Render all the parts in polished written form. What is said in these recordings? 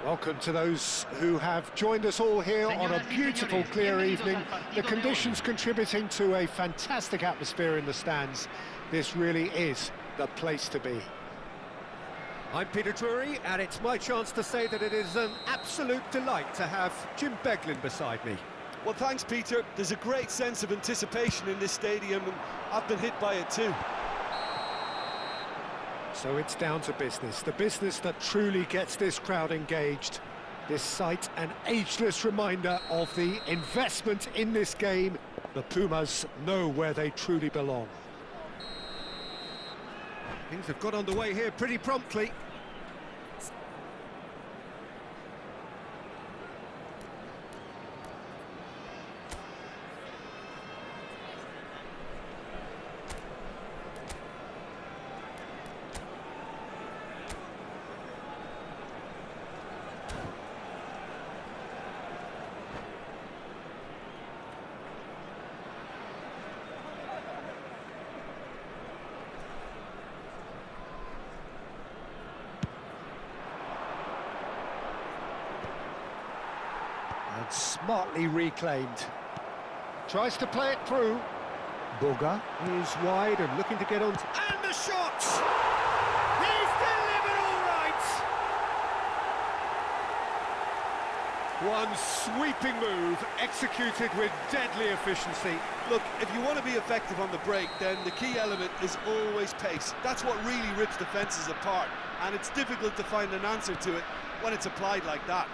Welcome to those who have joined us all here on a beautiful, clear evening. The conditions contributing to a fantastic atmosphere in the stands. This really is the place to be. I'm Peter Drury, and it's my chance to say that it is an absolute delight to have Jim Beglin beside me. Well, thanks, Peter. There's a great sense of anticipation in this stadium, and I've been hit by it too. So it's down to business, the business that truly gets this crowd engaged. This sight, an ageless reminder of the investment in this game. The Pumas know where they truly belong. Things have got underway here pretty promptly. And smartly reclaimed. Tries to play it through. Boga is wide and looking to get on. And the shot! He's delivered all right! One sweeping move, executed with deadly efficiency. Look, if you want to be effective on the break, then the key element is always pace. That's what really rips defences apart, and it's difficult to find an answer to it when it's applied like that.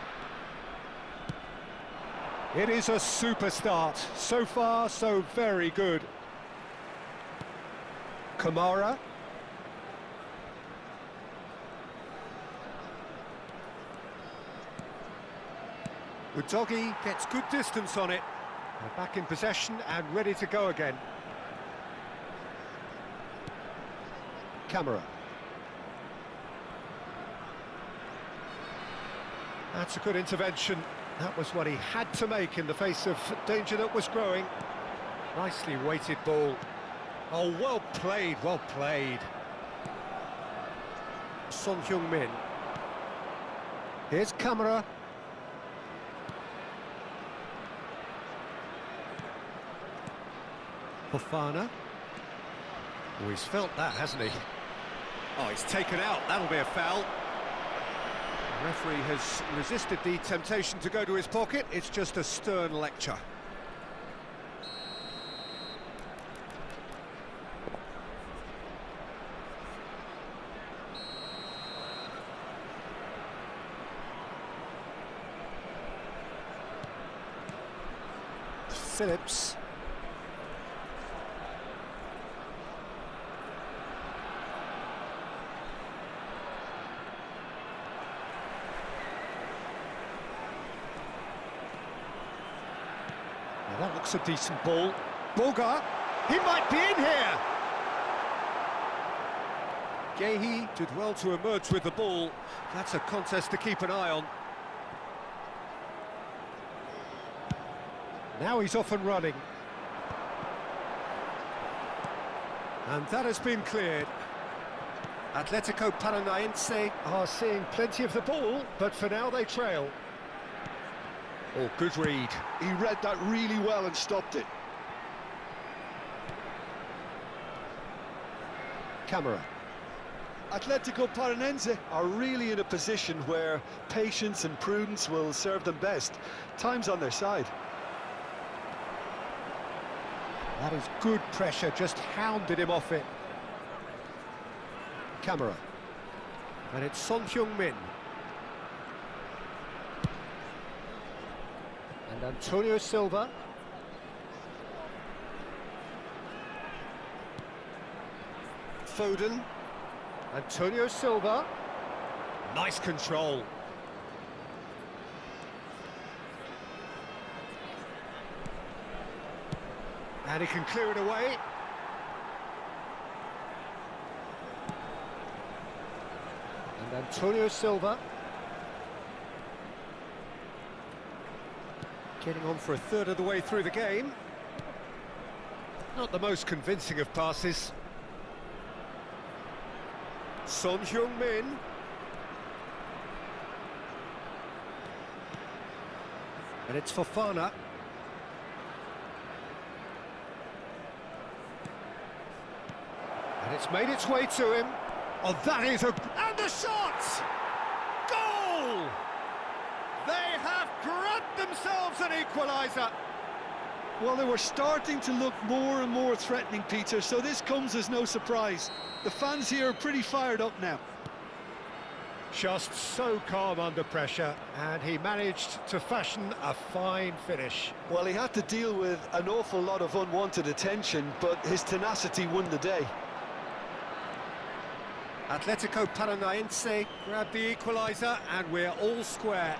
It is a super start. So far, so very good. Kamara. Udogi gets good distance on it. They're back in possession and ready to go again. Kamara. That's a good intervention. That was what he had to make in the face of danger that was growing. Nicely weighted ball. Oh, well played, well played. Son Heung-min. Here's Kamara. Fofana. Oh, he's felt that, hasn't he? Oh, he's taken out. That'll be a foul. The referee has resisted the temptation to go to his pocket. It's just a stern lecture. Phillips. That looks a decent ball. Boga, he might be in here! Gehi did well to emerge with the ball. That's a contest to keep an eye on. Now he's off and running. And that has been cleared. Atletico Paranaense are seeing plenty of the ball, but for now they trail. Oh, good read. He read that really well and stopped it. Kamara. Atletico Paranaense are really in a position where patience and prudence will serve them best. Time's on their side. That is good pressure, just hounded him off it. Kamara. And it's Son Heung-min. And Antonio Silva. Foden. Antonio Silva. Nice control. And he can clear it away. And Antonio Silva. Getting on for a third of the way through the game. Not the most convincing of passes. Son Heung-min. And it's Fofana. And it's made its way to him. Oh, that is a... And the shot! Goal! They have grabbed themselves an equaliser. Well, they were starting to look more and more threatening, Peter, so this comes as no surprise. The fans here are pretty fired up now. Just so calm under pressure, and he managed to fashion a fine finish. Well, he had to deal with an awful lot of unwanted attention, but his tenacity won the day. Atletico Paranaense grabbed the equaliser, and we're all square.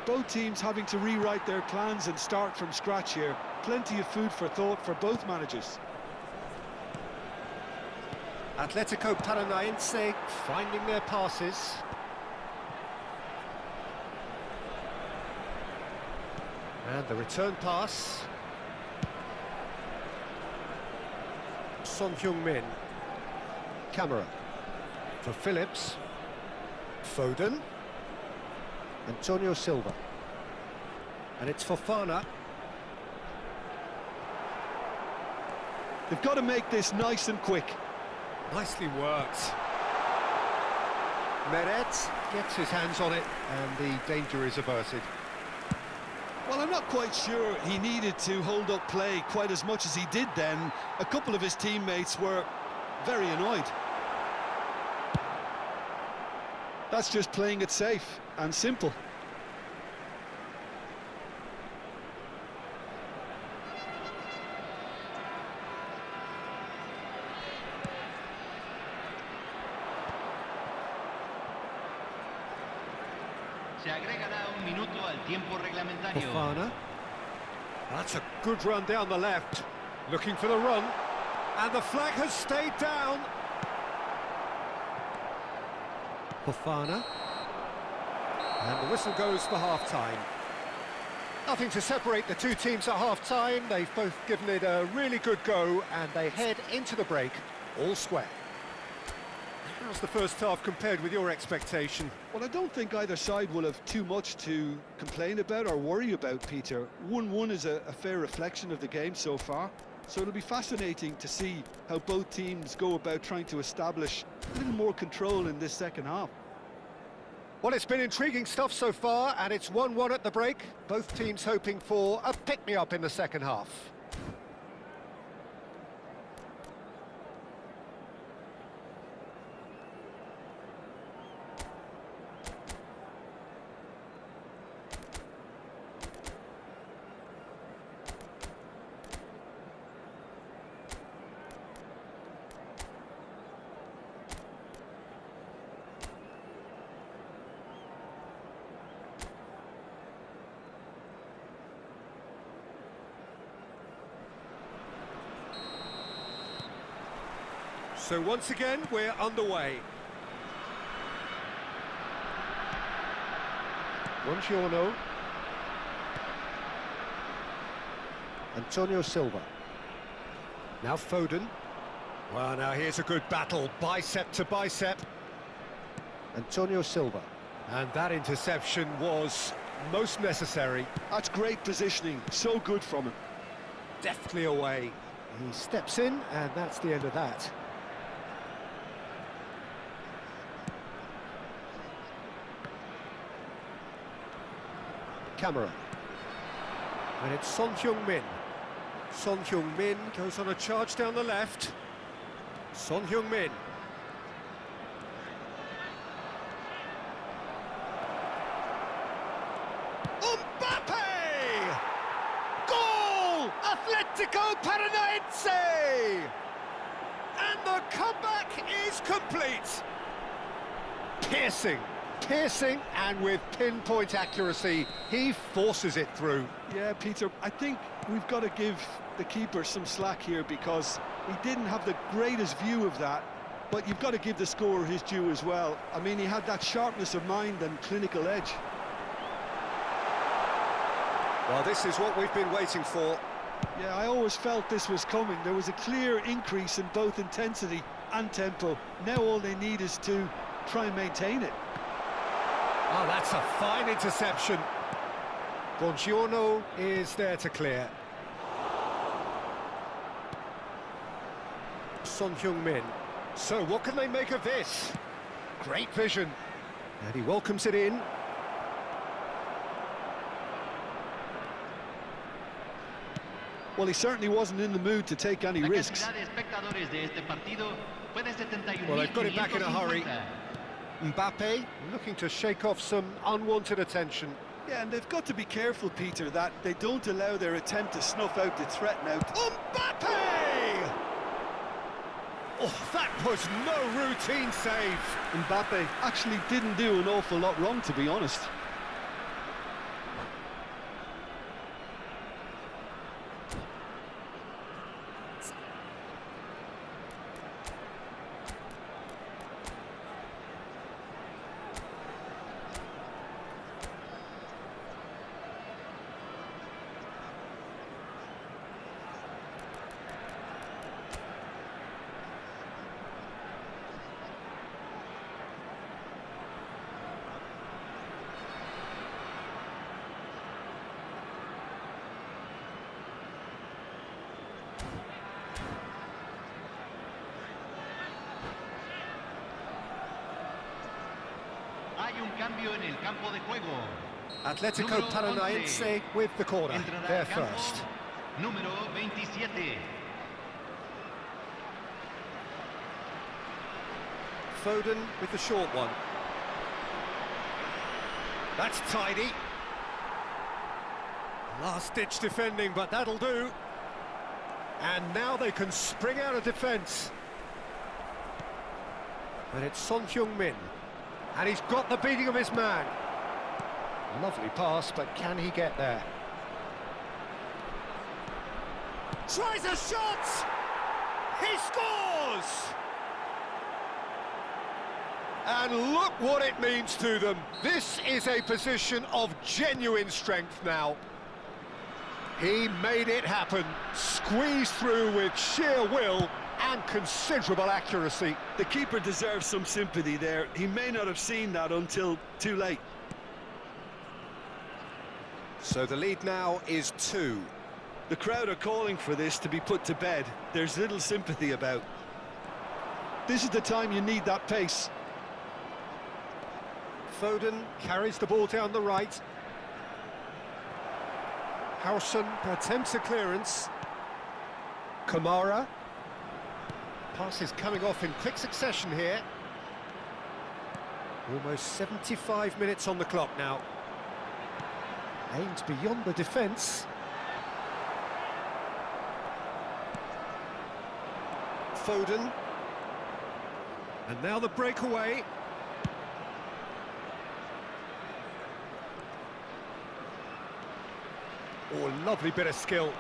Both teams having to rewrite their plans and start from scratch here. Plenty of food for thought for both managers. Atletico Paranaense finding their passes. And the return pass. Son Heung-min. Camera. For Phillips. Foden. Antonio Silva. And it's Fofana. They've got to make this nice and quick. Nicely worked. Meret gets his hands on it, and the danger is averted. Well, I'm not quite sure he needed to hold up play quite as much as he did then. A couple of his teammates were very annoyed. That's just playing it safe and simple. Se agregará un minuto al tiempo reglamentario. Fofana. That's a good run down the left. Looking for the run. And the flag has stayed down. Fofana. And the whistle goes for half-time. Nothing to separate the two teams at half-time. They've both given it a really good go, and they head into the break all square. How's the first half compared with your expectation? Well, I don't think either side will have too much to complain about or worry about, Peter. 1-1 is a fair reflection of the game so far, so it'll be fascinating to see how both teams go about trying to establish a little more control in this second half. Well, it's been intriguing stuff so far, and it's 1-1 at the break. Both teams hoping for a pick-me-up in the second half. So once again, we're underway. Buongiorno. Antonio Silva. Now Foden. Well, now here's a good battle, bicep to bicep. Antonio Silva. And that interception was most necessary. That's great positioning, so good from him. Deftly away. He steps in, and that's the end of that. Camera. And it's Son Heung-min. Son Heung-min goes on a charge down the left. Son Heung-min. Mbappe! Goal! Atletico Paranaense! And the comeback is complete. Piercing. Piercing, and with pinpoint accuracy, he forces it through. Yeah, Peter, I think we've got to give the keeper some slack here because he didn't have the greatest view of that, but you've got to give the scorer his due as well. I mean, he had that sharpness of mind and clinical edge. Well, this is what we've been waiting for. Yeah, I always felt this was coming. There was a clear increase in both intensity and tempo. Now all they need is to try and maintain it. Oh, that's a fine interception. Buongiorno is there to clear. Son Heung-min. So what can they make of this? Great vision. And he welcomes it in. Well, he certainly wasn't in the mood to take any risks. Well, they've got it back in a hurry. Mbappe looking to shake off some unwanted attention. Yeah, and they've got to be careful, Peter, that they don't allow their attempt to snuff out the threat now. Mbappe! Oh, that was no routine save. Mbappe actually didn't do an awful lot wrong, to be honest. Hay un cambio en el campo de juego. Atletico Paranaense with the corner. They're first. Número 27. Foden with the short one. That's tidy. Last-ditch defending, but that'll do. And now they can spring out of defence. And it's Son Heung-min. And he's got the beating of his man. Lovely pass, but can he get there? Tries a shot! He scores! And look what it means to them. This is a position of genuine strength now. He made it happen, squeezed through with sheer will and considerable accuracy. The keeper deserves some sympathy there. He may not have seen that until too late. So the lead now is 2. The crowd are calling for this to be put to bed. There's little sympathy about. This is the time you need that pace. Foden carries the ball down the right. Howson attempts a clearance. Kamara. Pass is coming off in quick succession here. Almost 75 minutes on the clock now. Aimed beyond the defence. Foden. And now the breakaway. Oh, lovely bit of skill.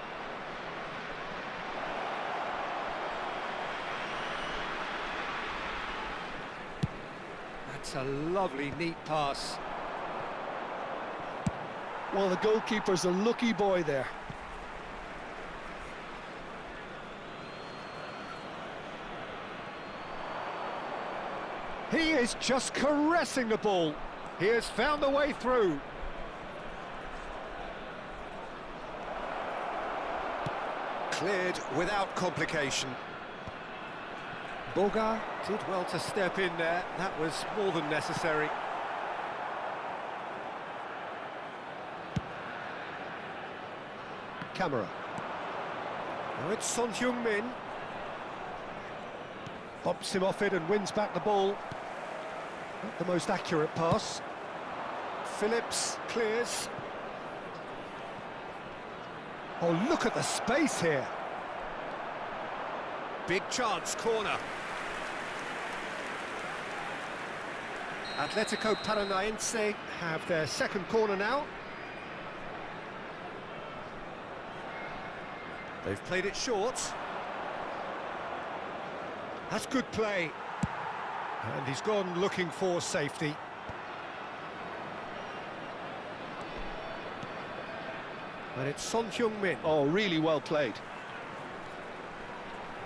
That's a lovely, neat pass. Well, the goalkeeper's a lucky boy there. He is just caressing the ball. He has found a way through. Cleared without complication. Boga did well to step in there. That was more than necessary. Camera. Now it's Son Heung-min. Bumps him off it and wins back the ball. Not the most accurate pass. Phillips clears. Oh, look at the space here. Big chance, corner. Atletico Paranaense have their second corner now. They've played it short. That's good play. And he's gone looking for safety. And it's Son Heung-min. Oh, really well played.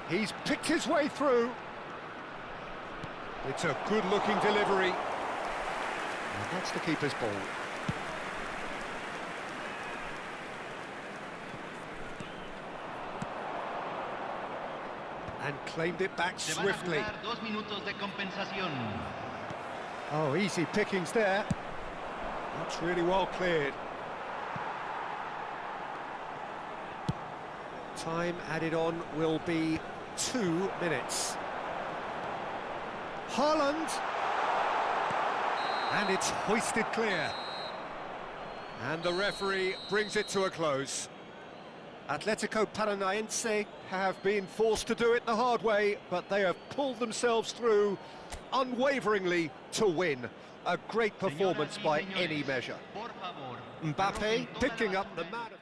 He's picked his way through. It's a good-looking delivery. And that's the keeper's ball. And claimed it back Se van a swiftly. jugar 2 minutos de compensación. Oh, easy pickings there. That's really well cleared. Time added on will be 2 minutes. Haaland! And it's hoisted clear. And the referee brings it to a close. Atletico Paranaense have been forced to do it the hard way, but they have pulled themselves through unwaveringly to win. A great performance by any measure. Por favor, Mbappe arrojen toda la picking up the basura. man of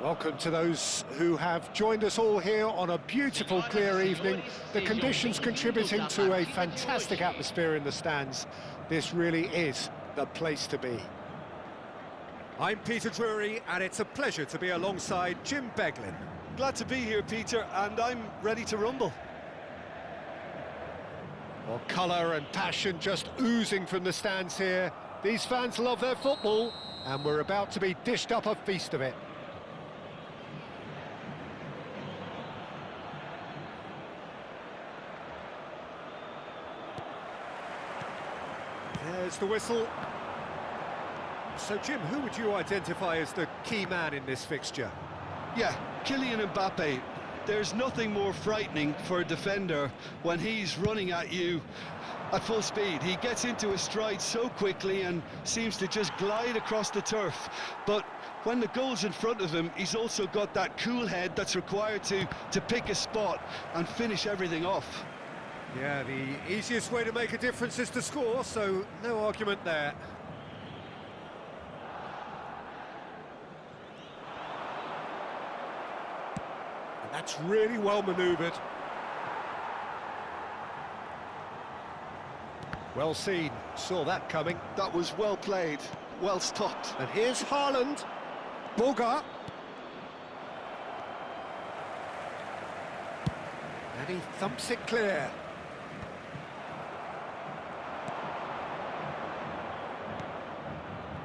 Welcome to those who have joined us all here on a beautiful, clear evening. The conditions contributing to a fantastic atmosphere in the stands. This really is the place to be. I'm Peter Drury, and it's a pleasure to be alongside Jim Beglin. Glad to be here, Peter, and I'm ready to rumble. Well, colour and passion just oozing from the stands here. These fans love their football, and we're about to be dished up a feast of it. There's the whistle. So, Jim, who would you identify as the key man in this fixture? Yeah, Kylian Mbappe. There's nothing more frightening for a defender when he's running at you at full speed. He gets into his stride so quickly and seems to just glide across the turf. But when the goal's in front of him, he's also got that cool head that's required to pick a spot and finish everything off. Yeah, the easiest way to make a difference is to score, so no argument there. And that's really well manoeuvred. Well seen, saw that coming. That was well played, well stopped. And here's Haaland. Boga. And he thumps it clear.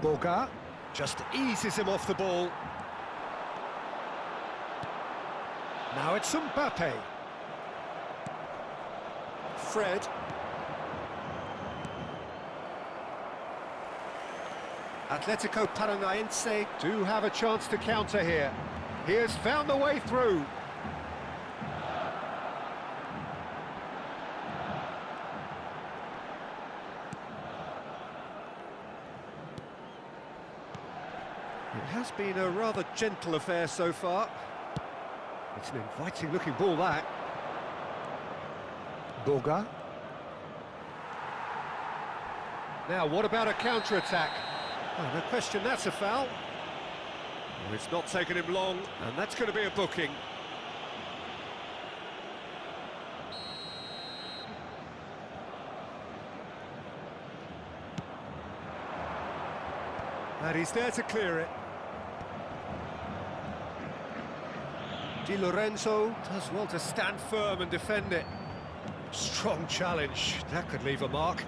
Boga just eases him off the ball. Now it's Mbappe. Fred. Atletico Paranaense do have a chance to counter here. He has found the way through. It has been a rather gentle affair so far. It's an inviting-looking ball, that. Boga. Now, what about a counter-attack? Oh, no question, that's a foul. Well, it's not taken him long, and that's going to be a booking. And he's there to clear it. Di Lorenzo does well to stand firm and defend it. Strong challenge, that could leave a mark.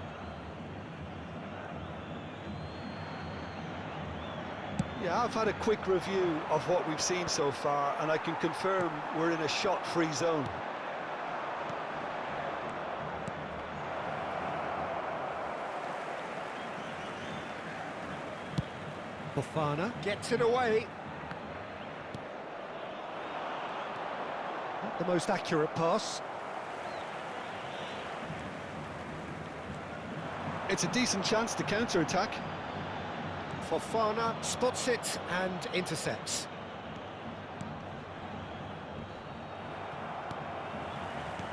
Yeah, I've had a quick review of what we've seen so far, and I can confirm we're in a shot-free zone. Fofana gets it away. Not the most accurate pass. It's a decent chance to counter-attack. Fofana spots it and intercepts.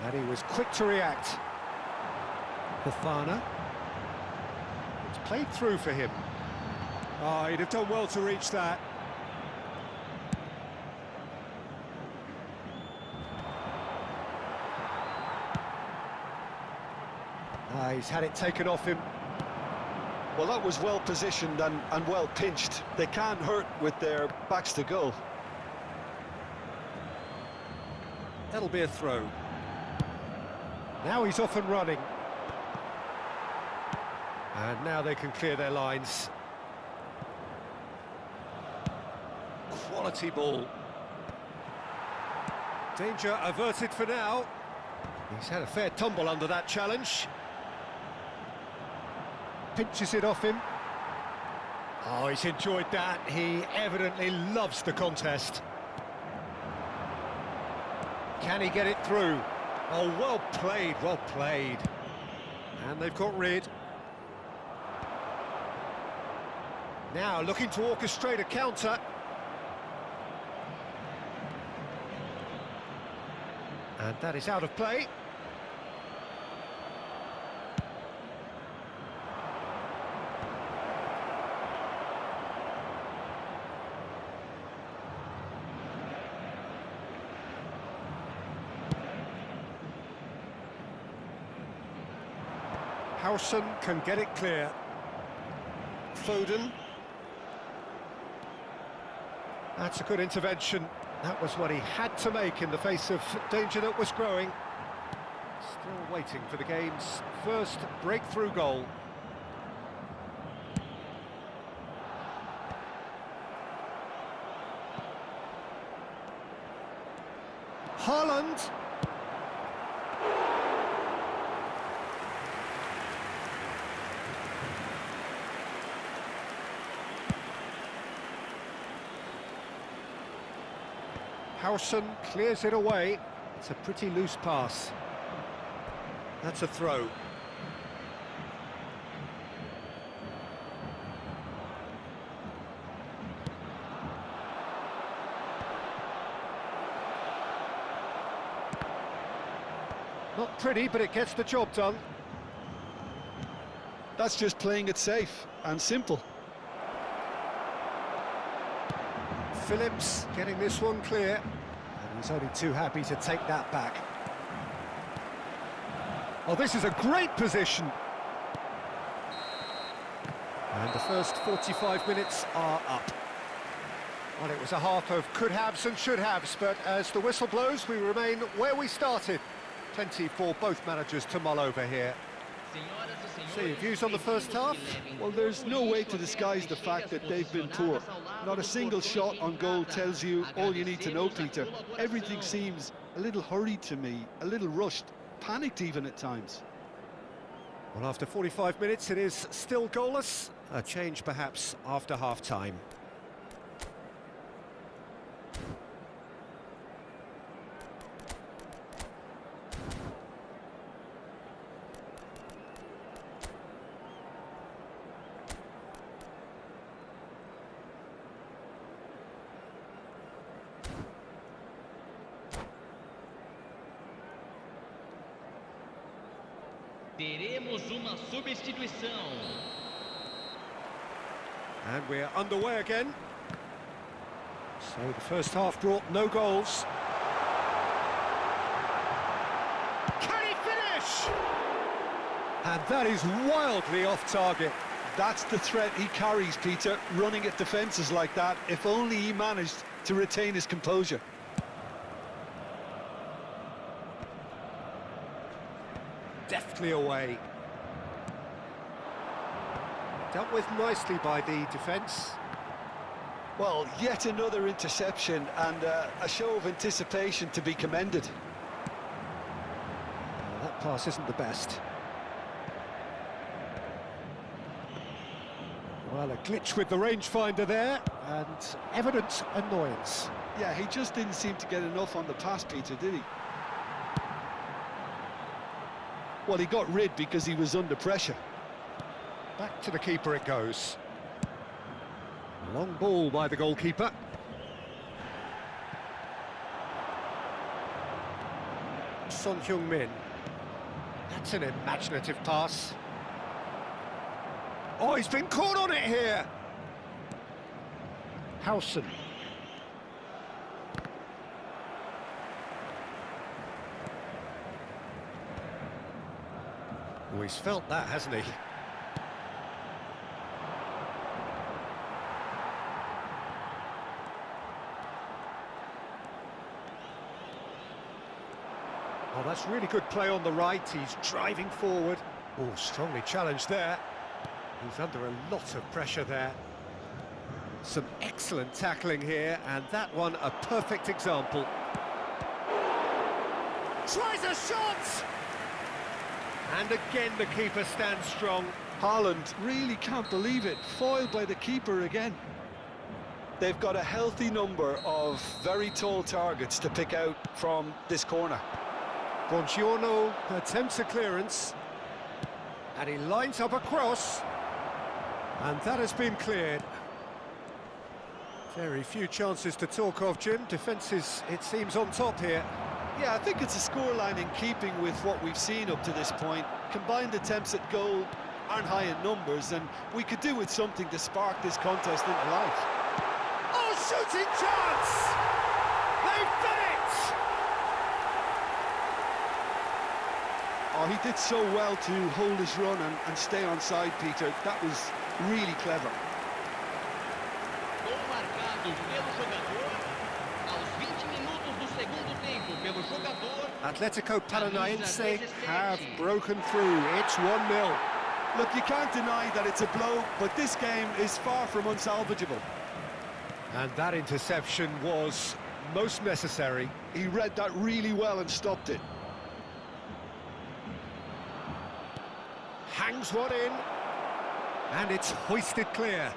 And he was quick to react. Fofana. It's played through for him. Oh, he'd have done well to reach that. He's had it taken off him. Well, that was well positioned and well pinched. They can't hurt with their backs to goal. That'll be a throw. Now he's off and running. And now they can clear their lines. Quality ball. Danger averted for now. He's had a fair tumble under that challenge. Pinches it off him. Oh, he's enjoyed that. He evidently loves the contest. Can he get it through? Oh, well played, well played. And they've got rid. Now looking to orchestrate a counter. And that is out of play. Howson can get it clear. Foden. That's a good intervention. That was what he had to make in the face of danger that was growing. Still waiting for the game's first breakthrough goal. Haaland. Howson clears it away. It's a pretty loose pass. That's a throw. Not pretty, but it gets the job done. That's just playing it safe and simple. Phillips getting this one clear, and he's only too happy to take that back. Oh, this is a great position. And the first 45 minutes are up. Well, it was a half of could-haves and should-haves, but as the whistle blows, we remain where we started. Plenty for both managers to mull over here. So, your views on the first half? Well, there's no way to disguise the fact that they've been poor. Not a single shot on goal tells you all you need to know, Peter. Everything seems a little hurried to me, a little rushed, panicked even at times. Well, after 45 minutes, it is still goalless. A change, perhaps, after half-time. Teremos uma substituição. And we're underway again. So the first half brought no goals. Can he finish? And that is wildly off target. That's the threat he carries, Peter, running at defences like that. If only he managed to retain his composure. Deftly away. Dealt with nicely by the defence. Well, yet another interception and a show of anticipation to be commended. Well, that pass isn't the best. Well, a glitch with the rangefinder there, and evident annoyance. Yeah, he just didn't seem to get enough on the pass, Peter, did he? Well, he got rid because he was under pressure. Back to the keeper it goes. Long ball by the goalkeeper. Son Heung-min. That's an imaginative pass. Oh, he's been caught on it here. Howson. Oh, he's felt that, hasn't he? Oh, that's really good play on the right. He's driving forward. Oh, strongly challenged there. He's under a lot of pressure there. Some excellent tackling here, and that one a perfect example. Tries a shot! And again the keeper stands strong. Haaland really can't believe it, foiled by the keeper again. They've got a healthy number of very tall targets to pick out from this corner. Buongiorno attempts a clearance, and he lines up a cross, and that has been cleared. Very few chances to talk of, Jim. Defence is, it seems, on top here. Yeah, I think it's a scoreline in keeping with what we've seen up to this point. Combined attempts at goal aren't high in numbers, and we could do with something to spark this contest into life. Oh, shooting chance! They've done it! Oh, he did so well to hold his run and stay onside, Peter. That was really clever. Gol marcado pelo jogador aos 20 minutos do segundo tempo pelo jogador. Atletico Paranaense have broken through. It's 1-0. Look, you can't deny that it's a blow, but this game is far from unsalvageable. And that interception was most necessary. He read that really well and stopped it. Hangs one in, and it's hoisted clear.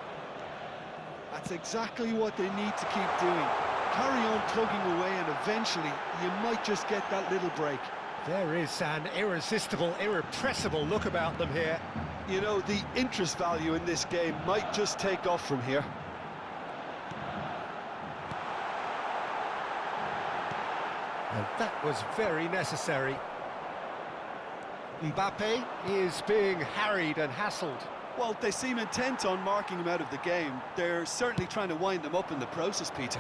That's exactly what they need to keep doing. Carry on plugging away, and eventually you might just get that little break. There is an irresistible, irrepressible look about them here. You know, the interest value in this game might just take off from here. And that was very necessary. Mbappe is being harried and hassled. Well, they seem intent on marking him out of the game. They're certainly trying to wind them up in the process, Peter.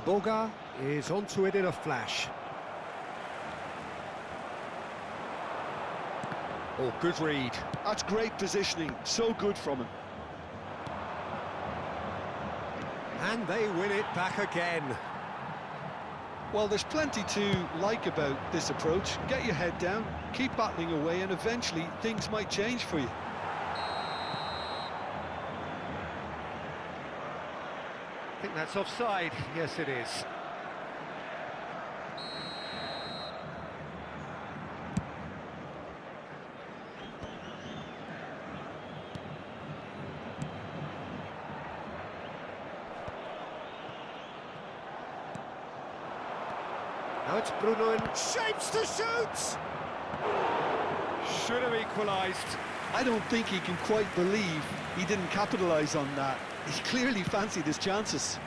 Boga is onto it in a flash. Oh, good read. That's great positioning. So good from him. And they win it back again. Well, there's plenty to like about this approach. Get your head down, keep battling away, and eventually things might change for you. I think that's offside. Yes, it is. Now it's Bruno in shapes to shoot! Should have equalised. I don't think he can quite believe he didn't capitalise on that. He clearly fancied his chances.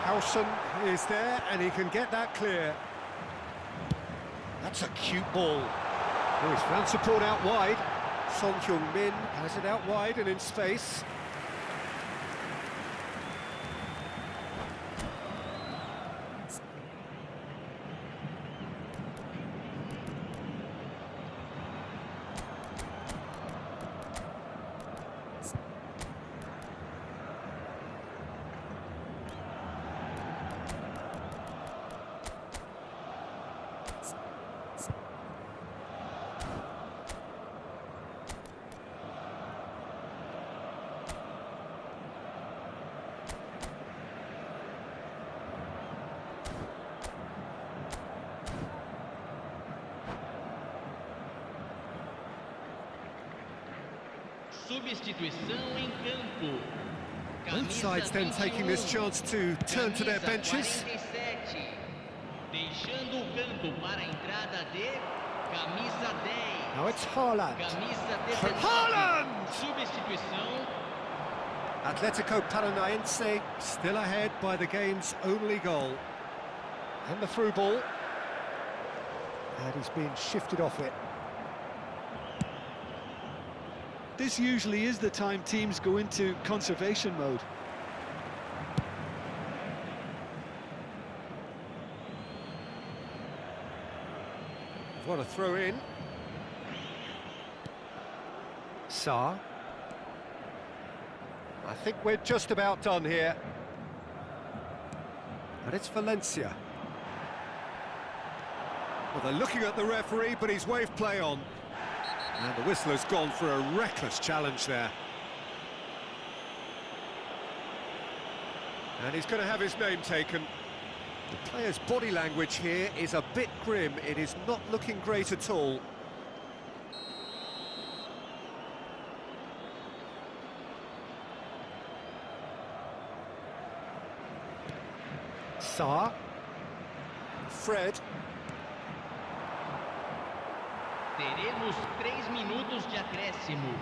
Howson is there, and he can get that clear. That's a cute ball. Oh, he's found support out wide. Son Heung-min has it out wide and in space. Substituição em campo. Both sides then taking this chance to turn to their benches. 47, deixando o campo para a entrada de camisa 10. Now it's Haaland. Camisa 19. Haaland! Substituição. Atletico Paranaense still ahead by the game's only goal. And the through ball. And he's being shifted off it. This usually is the time teams go into conservation mode. What a throw in. Sarr. I think we're just about done here. And it's Valencia. Well, they're looking at the referee, but he's waved play on. And the whistler's gone for a reckless challenge there. And he's going to have his name taken. The player's body language here is a bit grim. It is not looking great at all. Sarr. Fred. Teremos 3 minutos de acréscimo.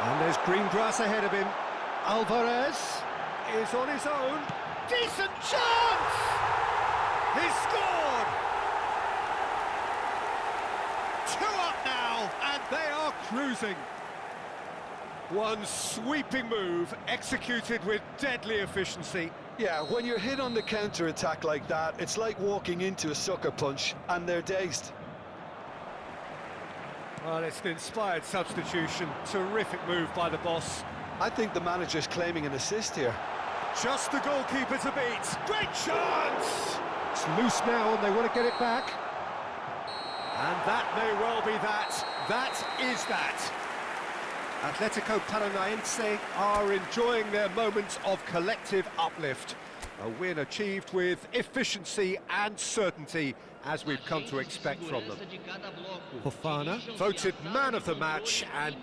And there's green grass ahead of him. Alvarez is on his own. Decent chance! He's scored! 2 up now! cruising. One sweeping move, executed with deadly efficiency. Yeah, when you're hit on the counter-attack like that, it's like walking into a sucker punch, and they're dazed. Well, it's an inspired substitution. Terrific move by the boss. I think the manager's claiming an assist here. Just the goalkeeper to beat. Great chance! It's loose now and they want to get it back. And that may well be that. That is that. Atletico Paranaense are enjoying their moments of collective uplift. A win achieved with efficiency and certainty, as we've come to expect from them. Fofana voted man of the match and